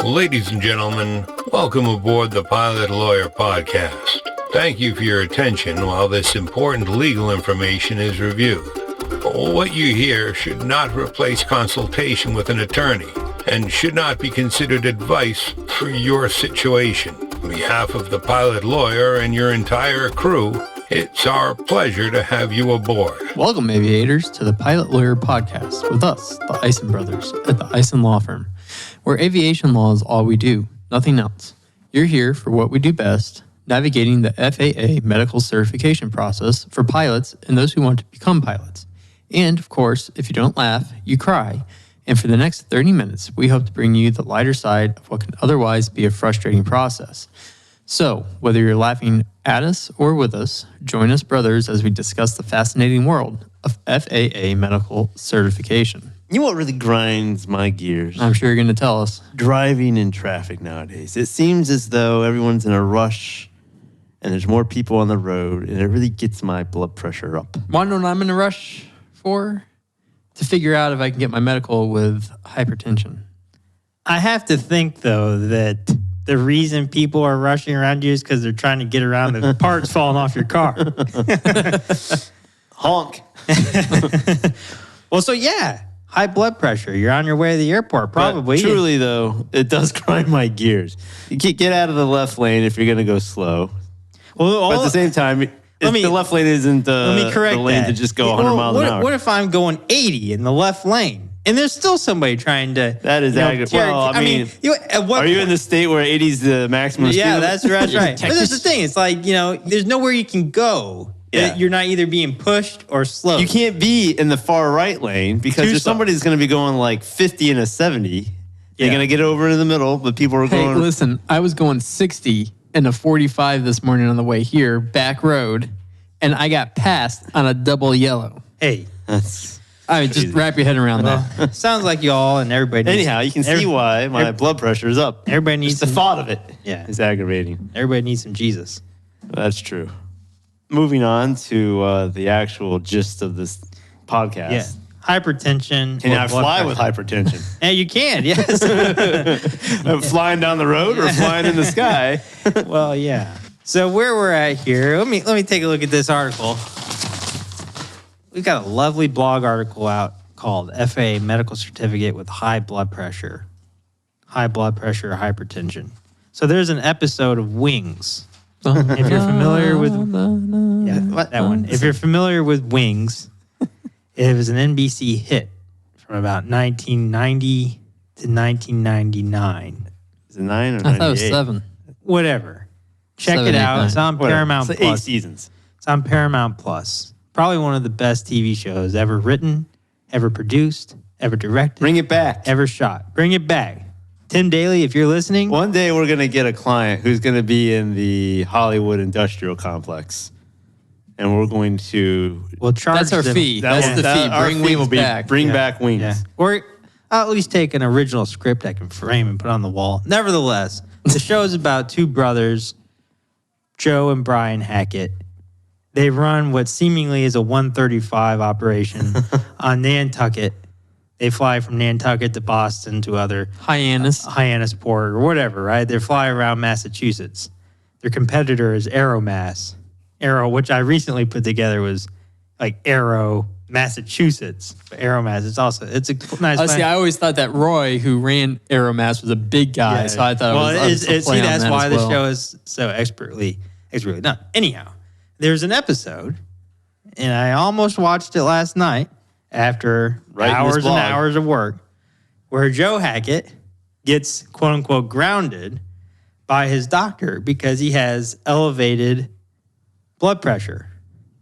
Ladies and gentlemen, welcome aboard the Pilot Lawyer Podcast. Thank you for your attention while this important legal information is reviewed. What you hear should not replace consultation with an attorney and should not be considered advice for your situation. On behalf of the Pilot Lawyer and your entire crew, it's our pleasure to have you aboard. Welcome, aviators, to the Pilot Lawyer Podcast with us, the Ison brothers, at the Ison Law Firm, where aviation law is all we do, nothing else. You're here for what we do best, navigating the FAA Medical Certification process for pilots and those who want to become pilots. And, of course, if you don't laugh, you cry. And for the next 30 minutes, we hope to bring you the lighter side of what can otherwise be a frustrating process. So, whether you're laughing at us or with us, join us, brothers, as we discuss the fascinating world of FAA Medical Certification. You know what really grinds my gears? I'm sure you're going to tell us. Driving in traffic nowadays. It seems as though everyone's in a rush and there's more people on the road, and it really gets my blood pressure up. Want to know what I'm in a rush for? To figure out if I can get my medical with hypertension. I have to think, though, that the reason people are rushing around you is because they're trying to get around the parts falling off your car. Honk. Well, so yeah, high blood pressure. You're on your way to the airport, probably. But truly, though, it does grind my gears. You can't get out of the left lane if you're going to go slow. Well, but at the same time, the left lane isn't the lane to just go 100 miles an hour. What if I'm going 80 in the left lane and there's still somebody trying to... That is aggravating. Well, I mean are you in the state where 80 is the maximum speed? Yeah, that's right. But that's the thing. It's like, there's nowhere you can go. Yeah. You're not either being pushed or slowed. You can't be in the far right lane because if somebody's going to be going like 50 and a 70, you're going to get over in the middle, but people are going... Hey, listen, I was going 60 and a 45 this morning on the way here, back road, and I got passed on a double yellow. Hey. Just wrap your head around that. Sounds like y'all and everybody needs... Anyhow, you can see why my blood pressure is up. Everybody needs... Just the thought of it is aggravating. Everybody needs some Jesus. That's true. Moving on to the actual gist of this podcast. Yeah. Hypertension. Can I fly with hypertension? Yeah, you can, yes. Flying down the road or flying in the sky? Well, yeah. So where we're at here, let me take a look at this article. We've got a lovely blog article out called FAA Medical Certificate with High Blood Pressure. High blood pressure or hypertension. So there's an episode of Wings. If you're familiar with that one. If you're familiar with Wings, it was an NBC hit from about 1990 to 1999. Is it 9 or 98? I thought it was 7. Whatever. Check 7, it 8, out. 9. It's on Paramount Plus. 8 seasons. It's on Paramount Plus. Probably one of the best TV shows ever written, ever produced, ever directed. Bring it back. Ever shot. Bring it back. Tim Daly, if you're listening. One day we're going to get a client who's going to be in the Hollywood industrial complex. And we're going to... We'll charge That's our them. fee. That's the fee. Bring Wings back. Bring back Wings. Yeah. Or I'll at least take an original script I can frame and put on the wall. Nevertheless, the show is about two brothers, Joe and Brian Hackett. They run what seemingly is a 135 operation on Nantucket. They fly from Nantucket to Boston to other... Hyannisport or whatever, right? They fly around Massachusetts. Their competitor is Aeromass. Which I recently put together, was like Aero, Massachusetts. But Aeromass, it's a nice... See, I always thought that Roy, who ran Aeromass, was a big guy, so I thought that's why the show is so expertly done. Anyhow, there's an episode, and I almost watched it last night after hours and hours of work, where Joe Hackett gets, quote unquote, grounded by his doctor because he has elevated blood pressure.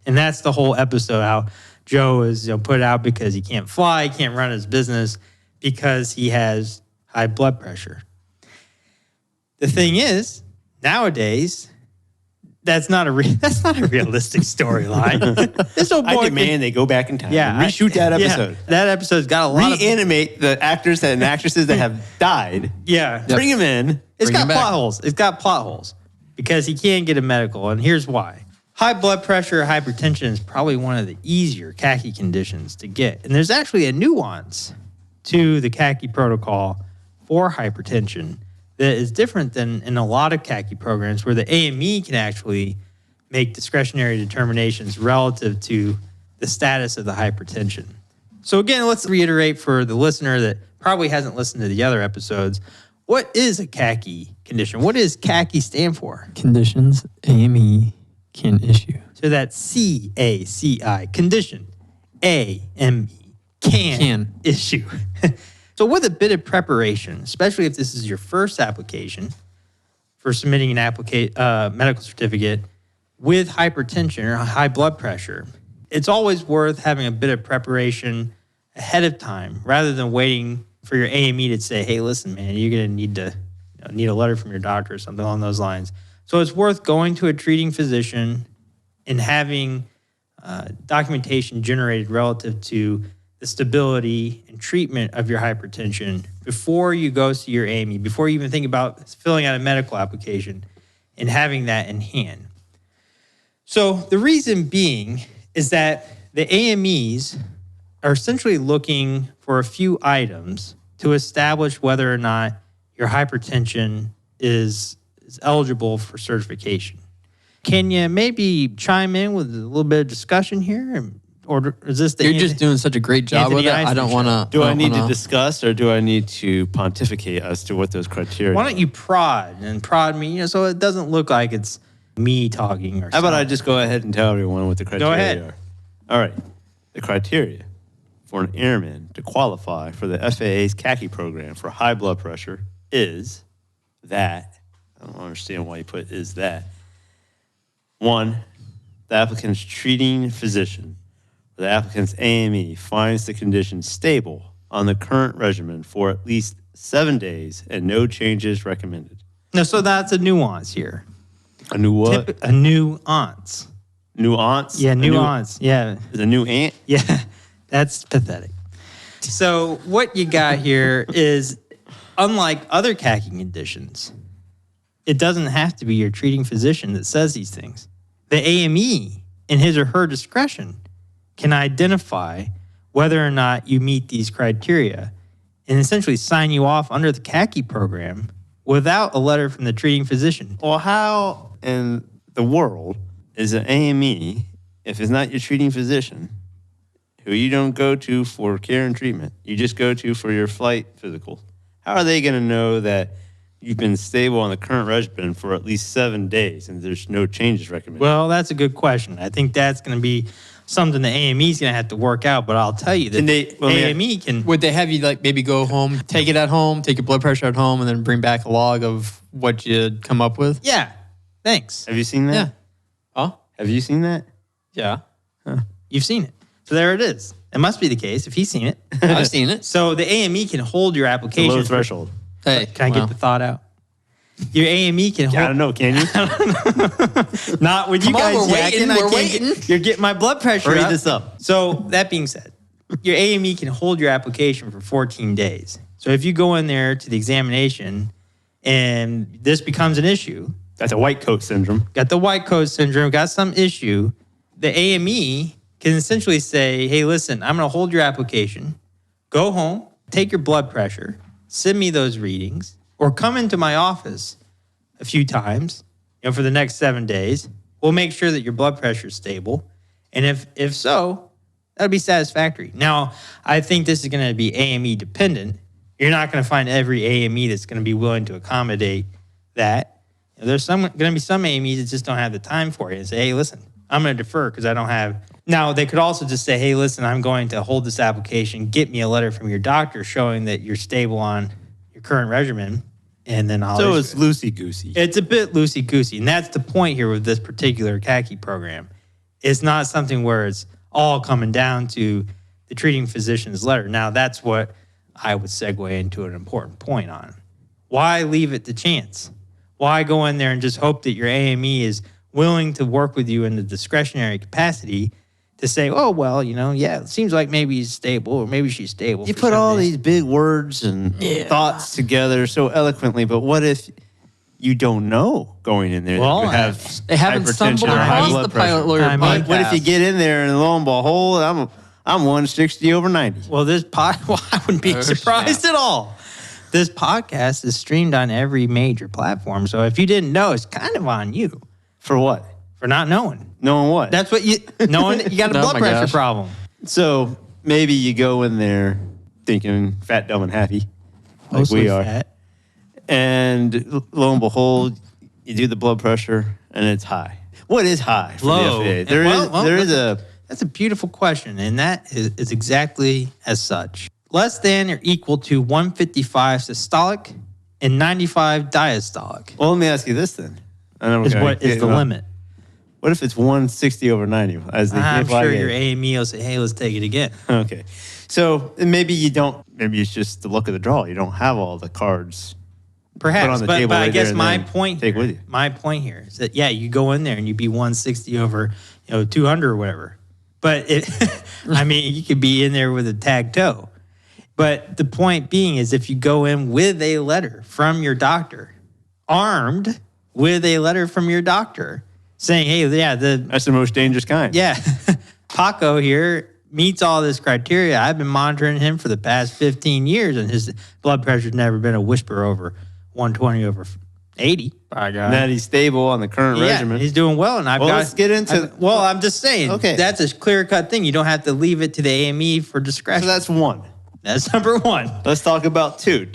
And that's the whole episode, how Joe is put out because he can't fly, he can't run his business because he has high blood pressure. The thing is, nowadays, that's not a realistic storyline. This old boy I demand they go back in time and reshoot that episode. Yeah, that episode's got a lot Reanimate the actors and actresses that have died. Yeah. Bring them in. It's got plot holes. It's got plot holes because he can't get a medical, and here's why. High blood pressure or hypertension is probably one of the easier CACI conditions to get. And there's actually a nuance to the CACI protocol for hypertension that is different than in a lot of CACI programs where the AME can actually make discretionary determinations relative to the status of the hypertension. So again, let's reiterate for the listener that probably hasn't listened to the other episodes. What is a CACI condition? What does CACI stand for? Conditions AME can issue. So that's CACI, condition. AME, can issue. So with a bit of preparation, especially if this is your first application for submitting an medical certificate with hypertension or high blood pressure, it's always worth having a bit of preparation ahead of time rather than waiting for your AME to say, hey, listen, man, you're going to need a letter from your doctor or something along those lines. So it's worth going to a treating physician and having documentation generated relative to the stability and treatment of your hypertension before you go see your AME, before you even think about filling out a medical application and having that in hand. So the reason being is that the AMEs are essentially looking for a few items to establish whether or not your hypertension is eligible for certification. Can you maybe chime in with a little bit of discussion here? Or is this the... You're just doing such a great job with it. I don't want to... Do I need to discuss or do I need to pontificate as to what those criteria are? Why don't you prod me, so it doesn't look like it's me talking or something. How about I just go ahead and tell everyone what the criteria are? All right. The criteria for an airman to qualify for the FAA's CACI program for high blood pressure is that... I don't understand why you put is that. 1, the applicant's treating physician, the applicant's AME finds the condition stable on the current regimen for at least 7 days and no changes recommended. No, so that's a nuance here. A new what? A nuance. Nuance? Yeah, nuance. Yeah. Is a new ant? Yeah, that's pathetic. So what you got here is, unlike other CACI conditions, it doesn't have to be your treating physician that says these things. The AME, in his or her discretion, can identify whether or not you meet these criteria and essentially sign you off under the CACI program without a letter from the treating physician. Well, how in the world is an AME, if it's not your treating physician, who you don't go to for care and treatment, you just go to for your flight physical, how are they going to know that you've been stable on the current regimen for at least 7 days and there's no changes recommended? Well, that's a good question. I think that's going to be something the AME is going to have to work out, but I'll tell you that AME can... Would they have you maybe go home, take it at home, take your blood pressure at home, and then bring back a log of what you'd come up with? Yeah. Thanks. Have you seen that? Yeah. Oh? Have you seen that? Yeah. Huh. You've seen it. So there it is. It must be the case if he's seen it. I've seen it. So the AME can hold your application. Low threshold. Hey, can I get the thought out? Your AME can hold... I don't know, can you? Not with you guys yakking. We're waiting. You're getting my blood pressure Hurry up. this up. So that being said, your AME can hold your application for 14 days. So if you go in there to the examination and this becomes an issue... That's a white coat syndrome. Got the white coat syndrome, got some issue. The AME can essentially say, hey, listen, I'm going to hold your application. Go home, take your blood pressure, send me those readings, or come into my office a few times, for the next 7 days. We'll make sure that your blood pressure is stable. And if so, that'll be satisfactory. Now, I think this is going to be AME dependent. You're not going to find every AME that's going to be willing to accommodate that. There's going to be some AMEs that just don't have the time for it and say, hey, listen, I'm going to defer because I don't have... Now, they could also just say, hey, listen, I'm going to hold this application. Get me a letter from your doctor showing that you're stable on your current regimen. And then I'll... So it's loosey-goosey. It's a bit loosey-goosey. And that's the point here with this particular CACI program. It's not something where it's all coming down to the treating physician's letter. Now, that's what I would segue into an important point on. Why leave it to chance? Why go in there and just hope that your AME is willing to work with you in the discretionary capacity to say, oh, well, it seems like maybe he's stable or maybe she's stable. You put all these big words and thoughts together so eloquently, but what if you don't know going in there that you have they haven't stumbled across the pilot lawyer podcast. What if you get in there and lo and behold, I'm 160 over 90? Well, I wouldn't be surprised at all. this podcast is streamed on every major platform. So if you didn't know, it's kind of on you. For what? For not knowing. Knowing what? That's what knowing that you got a blood pressure problem. So maybe you go in there thinking fat, dumb, and happy, like Mostly we are. fat. And lo and behold, you do the blood pressure and it's high. What is high for Low. the FAA? There is a... That's a beautiful question, and that is exactly as such. Less than or equal to 155 systolic and 95 diastolic. Well, let me ask you this then. What is the limit? What if it's 160 over 90? I'm sure your AME will say, hey, let's take it again. Okay. So maybe you don't, maybe it's just the luck of the draw. You don't have all the cards. Perhaps, but right I guess my point here is that, you go in there and you be 160 over 200 or whatever. But you could be in there with a tag toe. But the point being is if you go in with a letter from your doctor, armed with a letter from your doctor saying, hey, that's the most dangerous kind. Yeah, Paco here meets all this criteria. I've been monitoring him for the past 15 years, and his blood pressure's never been a whisper over 120 over 80. By God. Now he's stable on the current regimen. He's doing well. And let's get into... I'm just saying, that's a clear-cut thing. You don't have to leave it to the AME for discretion. So that's one. That's number one. Let's talk about two.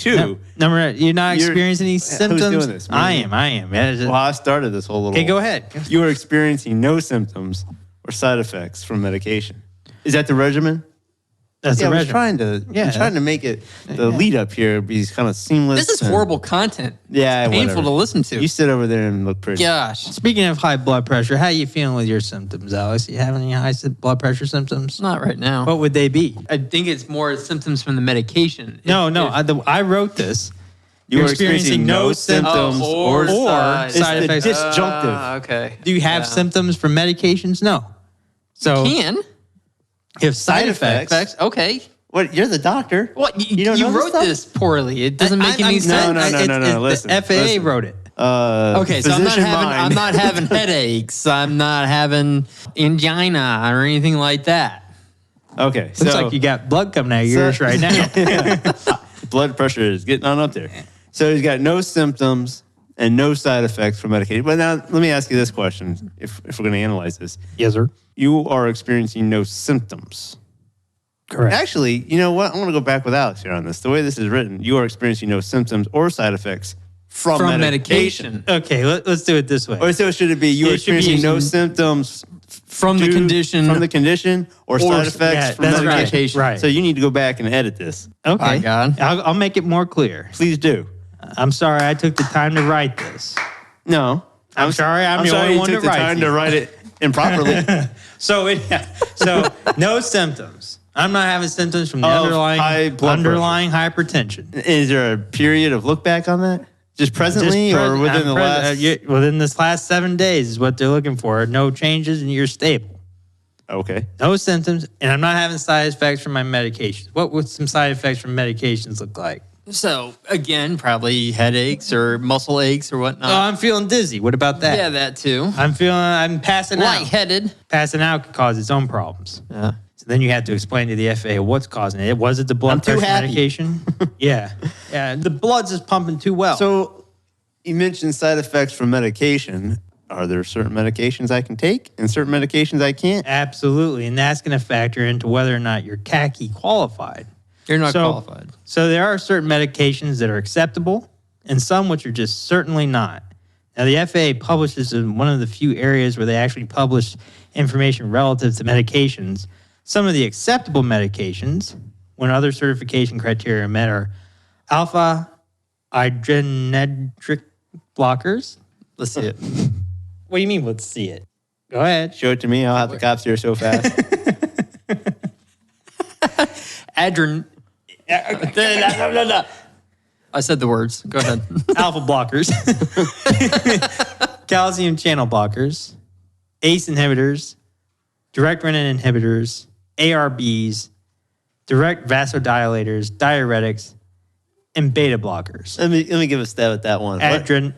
Number, you're not experiencing any symptoms? Who's doing this? I am. Well, I started this whole little... Okay, go ahead. You were experiencing no symptoms or side effects from medication. Is that the regimen? That's the regimen. I'm trying to make it the lead up here be kind of seamless. This is horrible content. Yeah, it's painful to listen to. You sit over there and look pretty. Gosh. Speaking of high blood pressure, how are you feeling with your symptoms, Alex? You have any high blood pressure symptoms? Not right now. What would they be? I think it's more symptoms from the medication. I wrote this. You're experiencing no symptoms or side effects. It's disjunctive. Okay. Do you have symptoms from medications? No. So you can. If side effects. Okay. What? You're the doctor. What? You wrote this poorly. It doesn't make any sense. No. Listen. The FAA wrote it. Okay, so I'm not having headaches. I'm not having angina or anything like that. Okay. Looks like you got blood coming out of your ears right now. Blood pressure is getting on up there. So he's got no symptoms and no side effects from medication. But now let me ask you this question, if we're going to analyze this. Yes, sir. You are experiencing no symptoms. Correct. Actually, you know what? I want to go back with Alex here on this. The way this is written, you are experiencing no symptoms or side effects from medication. Okay, let's do it this way. Or so should it be you are experiencing no symptoms from the condition or side effects from medication. Right. So you need to go back and edit this. Okay. My God. I'll make it more clear. Please do. I'm sorry I took the time to write this. No. I'm sorry I'm the only one that writes the time to write it improperly. So no symptoms. I'm not having symptoms from the underlying hypertension. Is there a period of look back on that? Just presently or within the last? Within this last 7 days is what they're looking for. No changes and you're stable. Okay. No symptoms, and I'm not having side effects from my medications. What would some side effects from medications look like? So, again, probably headaches or muscle aches or whatnot. Oh, I'm feeling dizzy. What about that? Yeah, that too. I'm passing out. Lightheaded. Passing out could cause its own problems. Yeah. So then you have to explain to the FAA what's causing it. Was it the blood pressure medication? Yeah. The blood's just pumping too well. So you mentioned side effects from medication. Are there certain medications I can take and certain medications I can't? Absolutely. And that's going to factor into whether or not you're CACI qualified. You're not qualified. So there are certain medications that are acceptable and some which are just certainly not. Now, the FAA publishes in one of the few areas where they actually publish information relative to medications. Some of the acceptable medications, when other certification criteria are met, are alpha adrenergic blockers. Let's see it. What do you mean, let's see it? Go ahead. Show it to me. I'll have the cops here so fast. No. I said the words. Go ahead. Alpha blockers. Calcium channel blockers. ACE inhibitors. Direct renin inhibitors. ARBs. Direct vasodilators. Diuretics. And beta blockers. Let me give a stab at that one. Adrenergic.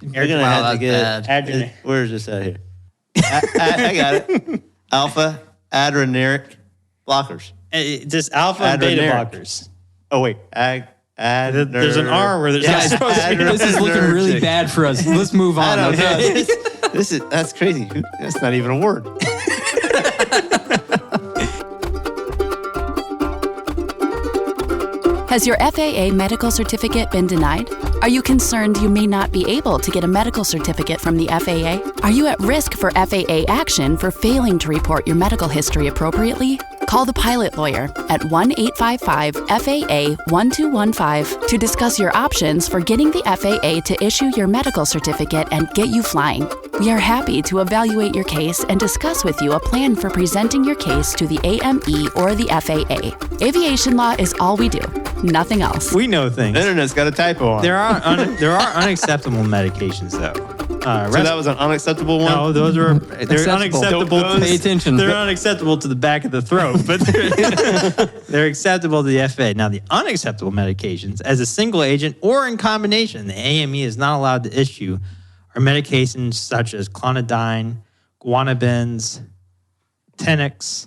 You're going to have to get... Where is this at here? I got it. Alpha adrenergic blockers. Just alpha and beta blockers. Oh, wait. There's an R where there's not supposed to be. This is looking really bad for us. Let's move on. Okay? That's crazy. That's not even a word. Has your FAA medical certificate been denied? Are you concerned you may not be able to get a medical certificate from the FAA? Are you at risk for FAA action for failing to report your medical history appropriately? Call the pilot lawyer at 1-855-FAA-1215 to discuss your options for getting the FAA to issue your medical certificate and get you flying. We are happy to evaluate your case and discuss with you a plan for presenting your case to the AME or the FAA. Aviation law is all we do, nothing else. We know things. The internet's got a typo on it. There are unacceptable medications, though. So that was an unacceptable one? No, they're unacceptable. Pay attention. They're unacceptable to the back of the throat, but they're acceptable to the FAA. Now, the unacceptable medications, as a single agent or in combination, the AME is not allowed to issue, are medications such as clonidine, guanabins, Tenex,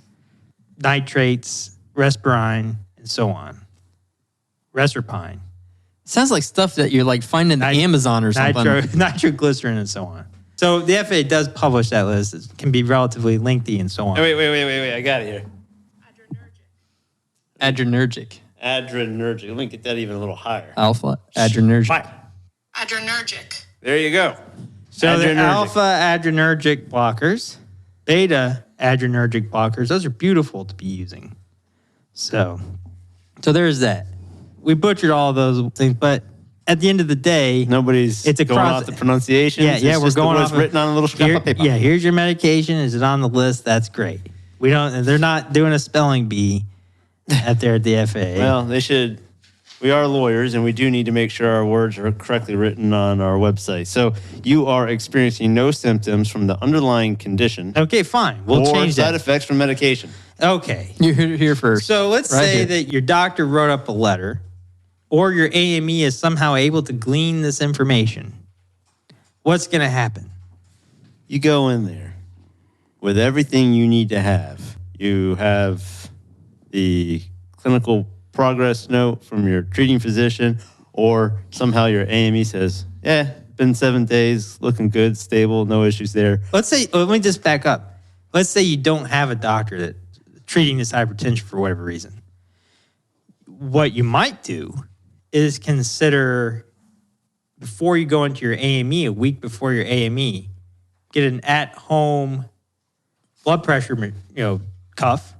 nitrates, Respirine, and so on. Reserpine. Sounds like stuff that you're like finding on Amazon or something. Nitroglycerin and so on. So the FAA does publish that list. It can be relatively lengthy and so on. Wait. I got it here. Adrenergic. Adrenergic. Let me get that even a little higher. Alpha adrenergic. Adrenergic. There you go. So the alpha adrenergic blockers, beta adrenergic blockers, those are beautiful to be using. So there's that. We butchered all of those things, but at the end of the day, it's going off the pronunciation. Yeah, we're going off written on a little scrap of paper. Yeah, here's your medication. Is it on the list? That's great. They're not doing a spelling bee at the FAA. Well, they should. We are lawyers, and we do need to make sure our words are correctly written on our website. So you are experiencing no symptoms from the underlying condition. Okay, fine. We'll change that. Or side effects from medication. Okay. You're here first. So let's say that your doctor wrote up a letter, or your AME is somehow able to glean this information. What's going to happen? You go in there with everything you need to have. You have the clinical progress note from your treating physician, or somehow your AME says, been 7 days, looking good, stable, no issues there. Let me just back up. Let's say you don't have a doctor that's treating this hypertension for whatever reason. What you might do is consider, before you go into your AME, a week before your AME, get an at-home blood pressure cuff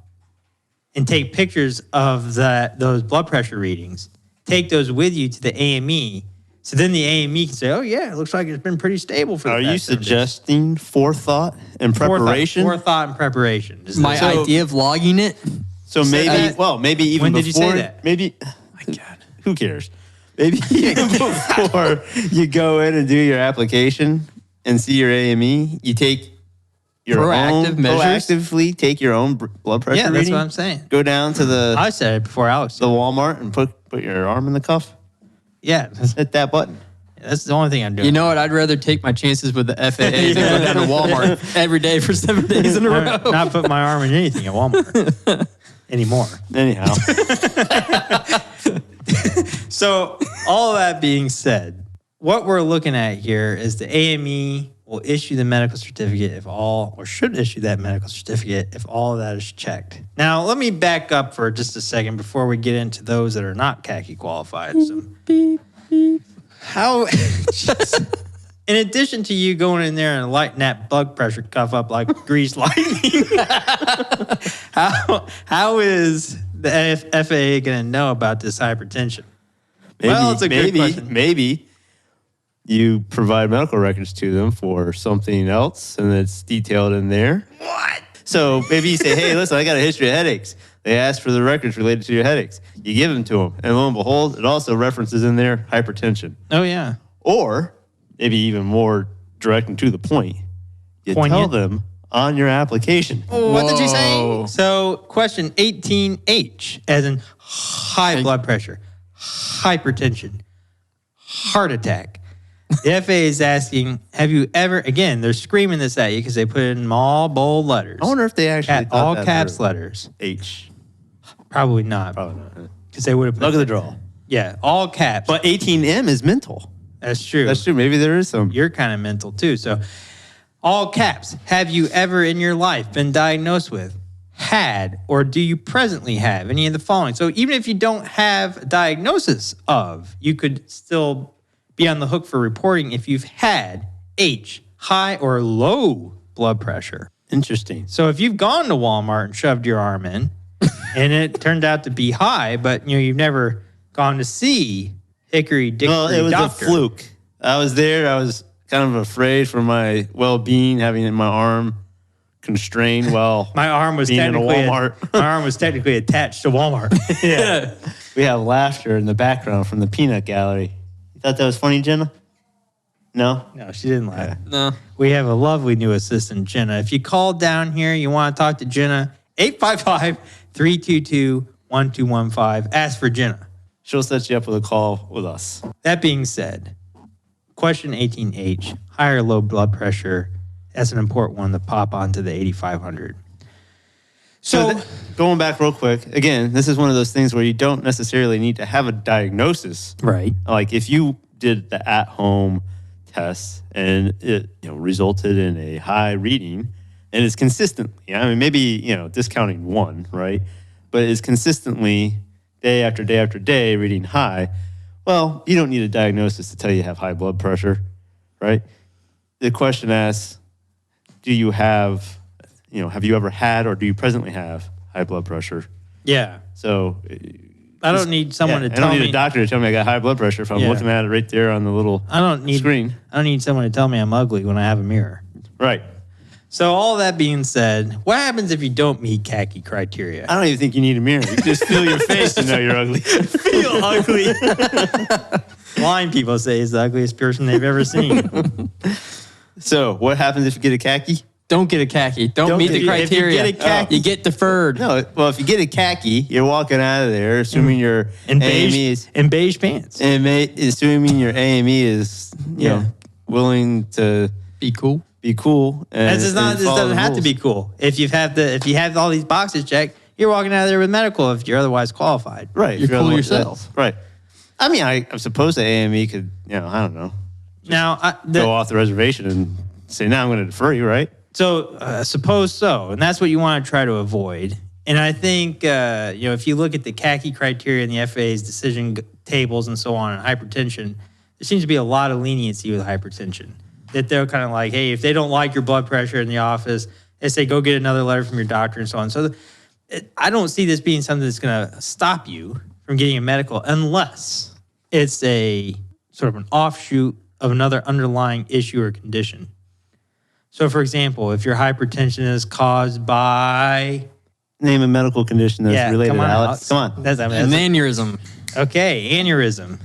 and take pictures of those blood pressure readings. Take those with you to the AME. So then the AME can say, it looks like it's been pretty stable for the past 7 days. Are you suggesting forethought and preparation? Forethought and preparation. My idea of logging it? So maybe even when before. Did you say that? Maybe, my God, who cares? Maybe even before you go in and do your application and see your AME, you take your proactively take your own blood pressure reading. Yeah, that's what I'm saying. Go down to I said it before Alex. The Walmart and put your arm in the cuff. Yeah. Hit that button. That's the only thing I'm doing. You know what? I'd rather take my chances with the FAA than go down to Walmart every day for 7 days in a row. Not put my arm in anything at Walmart anymore. Anyhow. So all that being said, what we're looking at here is the AME will issue the medical certificate should issue that medical certificate if all of that is checked. Now, let me back up for just a second before we get into those that are not CACI qualified. So, in addition to you going in there and lighting that blood pressure cuff up like greased lightning, how is the FAA going to know about this hypertension? It's a good question. Maybe you provide medical records to them for something else, and it's detailed in there. What? So maybe you say, hey, listen, I got a history of headaches. They ask for the records related to your headaches. You give them to them, and lo and behold, it also references in there hypertension. Oh, yeah. Or maybe even more direct and to the point, you tell them on your application. What did you say? So question 18H, as in high blood pressure, hypertension, heart attack. The FAA is asking, have you ever, again, they're screaming this at you because they put it in all bold letters. I wonder if they actually all caps letters. H. Probably not. Probably not. because they would have Luck of the draw. Yeah, all caps. But 18M is mental. That's true. That's true. Maybe there is some. You're kind of mental too. So all caps. Have you ever in your life been diagnosed with, had, or do you presently have any of the following? So even if you don't have a diagnosis of, you could still be on the hook for reporting if you've had H, high or low blood pressure. Interesting. So if you've gone to Walmart and shoved your arm in and it turned out to be high, but you've never gone to see Hickory Dickory Well, it was doctor. a fluke. I was there. I was kind of afraid for my well-being, having my arm constrained while my arm was being in a Walmart. My arm was technically attached to Walmart. Yeah. We have laughter in the background from the peanut gallery. You thought that was funny, Jenna? No? No, she didn't laugh. Yeah. No. We have a lovely new assistant, Jenna. If you call down here, you want to talk to Jenna, 855-322-1215. Ask for Jenna. She'll set you up with a call with us. That being said, question 18H, high or low blood pressure. That's an important one to pop onto the 8,500. So going back real quick, again, this is one of those things where you don't necessarily need to have a diagnosis. right. Like if you did the at-home test and it resulted in a high reading and it's consistently, I mean, maybe, discounting one, right? But it's consistently day after day after day reading high. Well, you don't need a diagnosis to tell you have high blood pressure, right? The question asks, do you have you ever had or do you presently have high blood pressure? Yeah. So I don't need someone to tell me. I don't need a doctor to tell me I got high blood pressure if I'm Yeah. looking at it right there on the little screen. I don't need someone to tell me I'm ugly when I have a mirror. Right. So all that being said, what happens if you don't meet CACI criteria? I don't even think you need a mirror. You just feel your face to know you're ugly. feel ugly. Blind people say he's the ugliest person they've ever seen. So what happens if you get a CACI? Don't get a CACI. Don't meet the criteria. If you get a CACI, You get deferred. No, well, if you get a CACI, you're walking out of there, assuming your in AME beige, is, in beige pants. assuming your AME is, willing to Be cool. be cool. And, This doesn't have to be cool. If you have all these boxes checked, you're walking out of there with medical if you're otherwise qualified. Right. You're cool yourself. Right. I mean, I suppose the AME could, I don't know, Now, go off the reservation and say, now I'm going to defer you, right? So suppose so, and that's what you want to try to avoid. And I think if you look at the CACI criteria and the FAA's decision tables and so on, and hypertension, there seems to be a lot of leniency with hypertension. That they're kind of like, hey, if they don't like your blood pressure in the office, they say go get another letter from your doctor and so on. So I don't see this being something that's going to stop you from getting a medical unless it's a sort of an offshoot of another underlying issue or condition. So, for example, if your hypertension is caused by... Name a medical condition that's related to Alex. Come on. An aneurysm. Okay, aneurysm.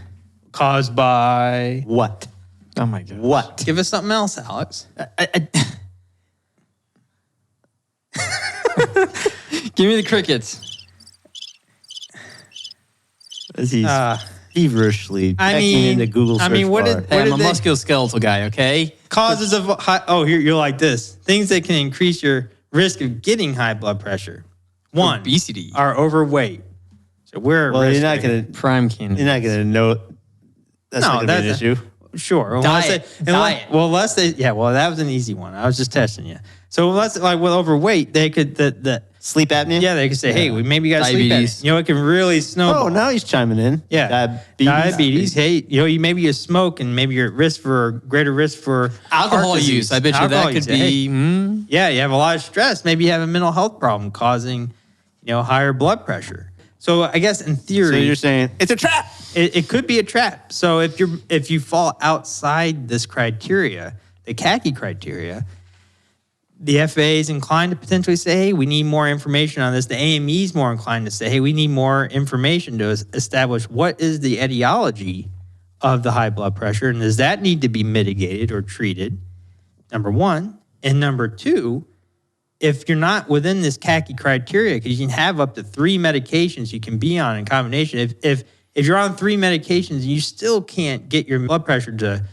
Caused by... What? Oh, my God. What? Give us something else, Alex. Give me the crickets. As he's feverishly checking into Google search bar. Hey, I'm a musculoskeletal guy, okay? Causes of high... Oh, here, you're like this. Things that can increase your risk of getting high blood pressure. One, obesity. Are overweight. So we're at risk. You're not going to... Prime candidate. You're not going to know... That's not going to be an issue. Sure. Diet. That was an easy one. I was just testing you. So let's with overweight, they could the sleep apnea. Yeah, they could say, hey, we maybe got diabetes. Sleep apnea. It can really snowball. Oh, now he's chiming in. Yeah, diabetes. Hey, maybe you smoke and maybe you're at greater risk for alcohol use. I bet you that could be. Yeah, you have a lot of stress. Maybe you have a mental health problem causing, higher blood pressure. So I guess in theory, so you're saying it's a trap. It could be a trap. So if you fall outside this criteria, the CACI criteria, the FAA is inclined to potentially say, hey, we need more information on this. The AME is more inclined to say, hey, we need more information to establish what is the etiology of the high blood pressure, and does that need to be mitigated or treated, number one. And number two, if you're not within this CACI criteria, because you can have up to 3 medications you can be on in combination. If you're on 3 medications and you still can't get your blood pressure to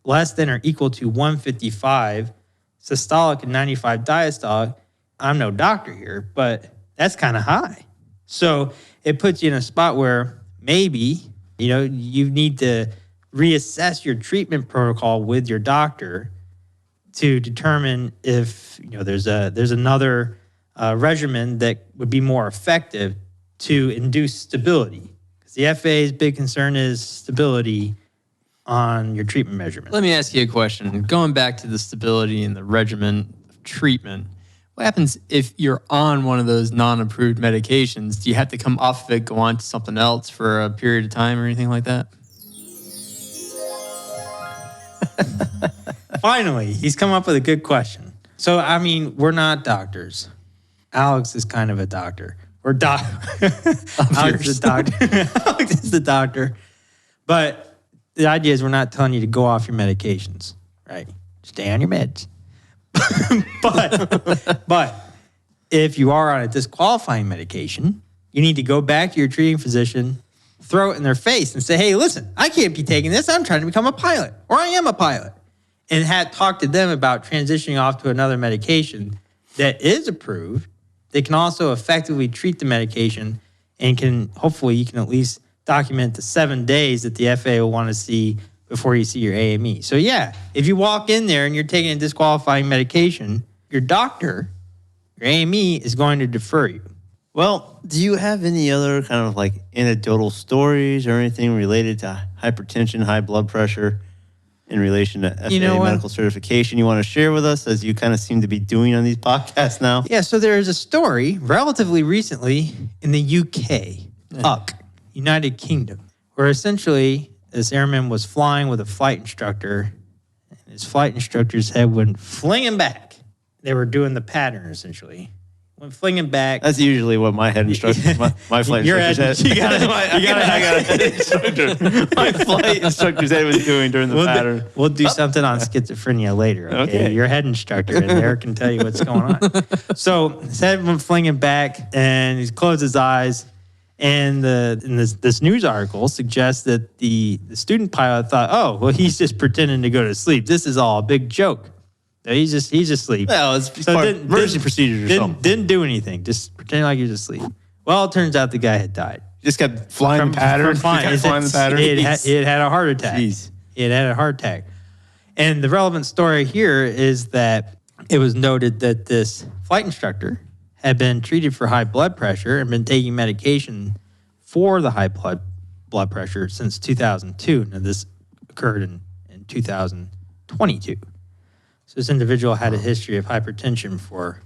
less than or equal to 155 systolic and 95 diastolic, I'm no doctor here, but that's kind of high. So it puts you in a spot where maybe, you need to reassess your treatment protocol with your doctor to determine if, there's another regimen that would be more effective to induce stability. Because the FAA's big concern is stability on your treatment measurement. Let me ask you a question. Going back to the stability and the regimen of treatment, what happens if you're on one of those non-approved medications? Do you have to come off of it, go on to something else for a period of time or anything like that? Finally, he's come up with a good question. So, we're not doctors. Alex is kind of a doctor. Alex is a doctor. Alex is the doctor. But the idea is we're not telling you to go off your medications, right? Stay on your meds. But if you are on a disqualifying medication, you need to go back to your treating physician, throw it in their face and say, hey, listen, I can't be taking this. I'm trying to become a pilot, or I am a pilot. And talk to them about transitioning off to another medication that is approved. They can also effectively treat the medication and hopefully you can at least document the 7 days that the FAA will want to see before you see your AME. So yeah, if you walk in there and you're taking a disqualifying medication, your doctor, your AME is going to defer you. Well, do you have any other kind of like anecdotal stories or anything related to hypertension, high blood pressure in relation to FAA Medical Certification you want to share with us, as you kind of seem to be doing on these podcasts now? Yeah, so there is a story relatively recently in the UK, UC, United Kingdom, where essentially this airman was flying with a flight instructor, and his flight instructor's head went flinging back. They were doing the pattern, essentially. Went flinging back. That's usually what my head instructor, my flight instructor's head. I got a head instructor. My flight instructor's head was doing during the pattern. We'll do something on schizophrenia later, okay? Your head instructor in there can tell you what's going on. So his head went flinging back, and he closed his eyes. And this news article suggests that the student pilot thought, oh, well, he's just pretending to go to sleep. This is all a big joke. So he's asleep. Well, it's part of emergency procedures or something. Didn't do anything. Just pretending like he was asleep. Well, it turns out the guy had died. Just kept flying the pattern. He had had a heart attack. Jeez. He had had a heart attack. And the relevant story here is that it was noted that this flight instructor had been treated for high blood pressure and been taking medication for the high blood pressure since 2002. Now, this occurred in 2022. So this individual had a history of hypertension for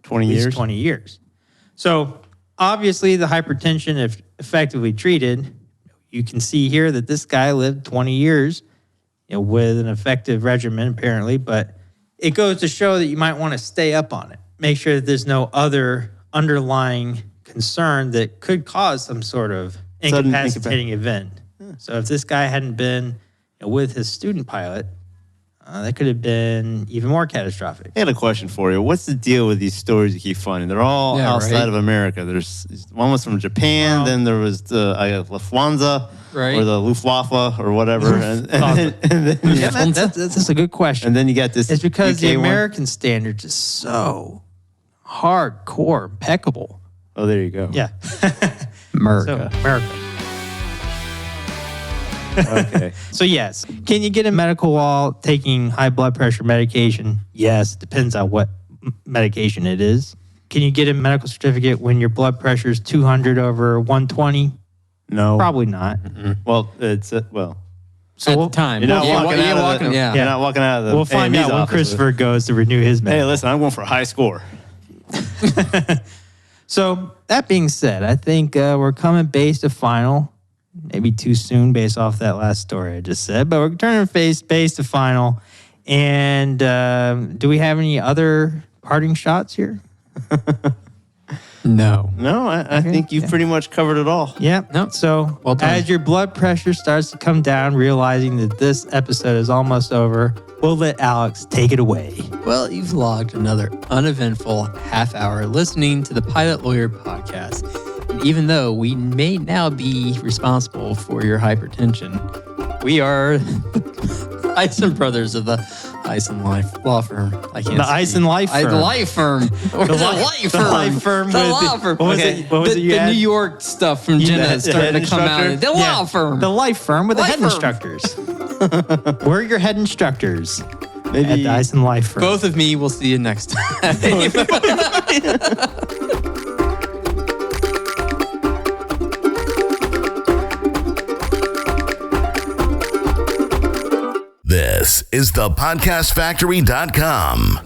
20 years. 20 years. So obviously the hypertension, if effectively treated, you can see here that this guy lived 20 years with an effective regimen apparently, but it goes to show that you might want to stay up on it. Make sure that there's no other underlying concern that could cause some sort of incapacitating event. So if this guy hadn't been with his student pilot, that could have been even more catastrophic. I had a question for you. What's the deal with these stories you keep finding? They're all outside of America. There's one was from Japan, then there was the Lufthansa, or the Luftwaffe, or whatever. and then that's a good question. And then you got this. It's because UK the American standards is so hardcore, impeccable. Oh, there you go. Yeah. America. So, America. Okay. So yes, can you get a medical while taking high blood pressure medication? Yes, depends on what medication it is. Can you get a medical certificate when your blood pressure is 200 over 120? No. Probably not. Mm-mm. Well, it's So at the time. You're not walking out of the We'll find out when Christopher goes to renew his medical. Hey, listen, I'm going for a high score. So that being said, I think we're coming base to final. Maybe too soon based off that last story I just said, but we're turning base to final. And do we have any other parting shots here? No. No, I think you've pretty much covered it all. Yeah. No. So well done. As your blood pressure starts to come down, realizing that this episode is almost over, we'll let Alex take it away. Well, you've logged another uneventful half hour listening to the Pilot Lawyer podcast. And even though we may now be responsible for your hypertension, we are the Ison brothers of the Ison Law Firm. I can't. The Ison Life Firm. The Life Firm. Or the Life Firm. The Life Firm. The Law Firm. What was it? What was it? The New York stuff from Jenna is starting to come out. The Law Firm. The Life Firm with the head Firm. instructors. We're your head instructors. Maybe at the Ison Life Firm. Both of me will see you next time. This is thepodcastfactory.com.